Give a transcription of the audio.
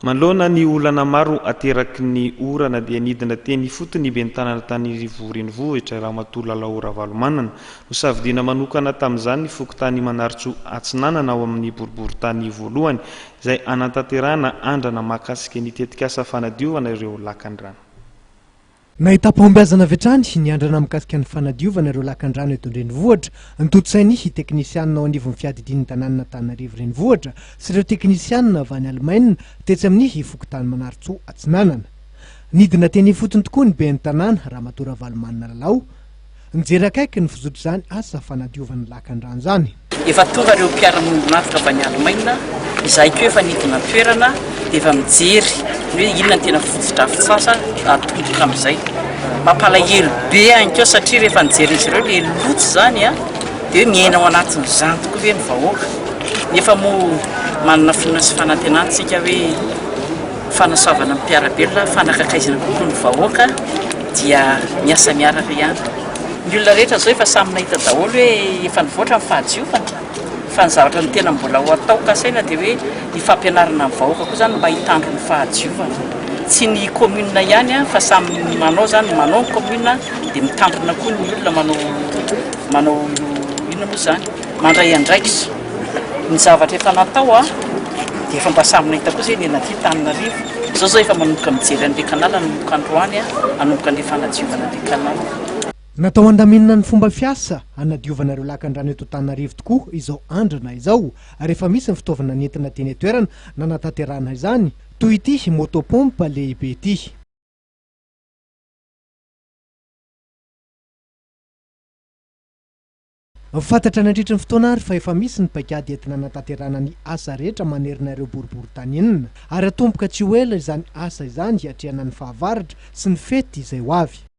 Manoloana ny olana maro ateraky ny orana dia nidina teny fotony be ny tanana tany renivohitra Ramatoa Lalao Ravalomanana ho savidina manokana tamin'izany ny fokontany Manaritsoa Atsinanana ao amin'ny boriboritany voalohany izay anatanterahana andrana mahakasika ny tetikasa fanadiovana ireo lakan-drano. Nahita pahombiazana avy hatrany ny andrana mikasika ny fanadiovana ireo lakan-drano eto an-drenivohitra nitotsainy teknisianina ao anivon'ny fiadidian'ny tanàna Antananarivo renivohitra sy ireo teknisianina avy any Allemagne tetsy amin'ny fokontany Manaritsoa Atsinanana. Nidina teny fotony tokoa ny ben'ny tanàna Ramatoa Ravalomanana Lalao nijery akaiky ny fizotry izany asa fanadiovana lakan-drano izany. Efa tonga ireo mpiara-monina avy any Allemagne izay koa efa nidina toerana dia efa mijery hoe inona ny tena fotodrafitrasa atomboka amin'izay. Mampalahelo be any koa satria rehefa nijery izy ireo ilay loto izany dia miaina ao anatin'izany tokoa hoe ny vahoaka. Nefa moa manana finona sy fanantenantsika hoe fanasavana amin'ny mpiarabelona, fanakakaizana kokoa ny vahoaka dia miasa miaraka ihany. Ny olona rehetra zao efa samy nahita daholo hoe efa nivoatra ny fahadiovana fa ny zavatra ny tena mbola ho atao kasaina dia hoe ny fampianarana ny vahoaka koa zany mba hitandro ny fahadiovana. Tsy ny commune ihany fa samy manao zany, manao ny commune dia mitandrina koa ny olona manao inona moa zany, mandray andraikitra ny zavatra efa natao dia efa mba samy nahita koa zay ny anaty Antananarivo. Zao zao efa manomboka mijery an'ilay kanala nanomboka androany hanomboka an'ilay fanadiovana an'ilay kanala. Natao andaminana ny fomba fiasa hanadiovana ireo lakan-drano eto Antananarivo tokoa izao andrana izao rehefa misy ny fitaovana nentina teny toerana na nanatanterahana izany toy ity motopompe lehibe ity. Fantatra nandritra ny fotoana ary fa efa misy ny paikady entina nanatanterahana ny asa rehetra manerina ireo boribory enina ary atomboka tsy ho ela izany asa izany hiatrehana ny fahavaratra sy ny fety izay ho avy.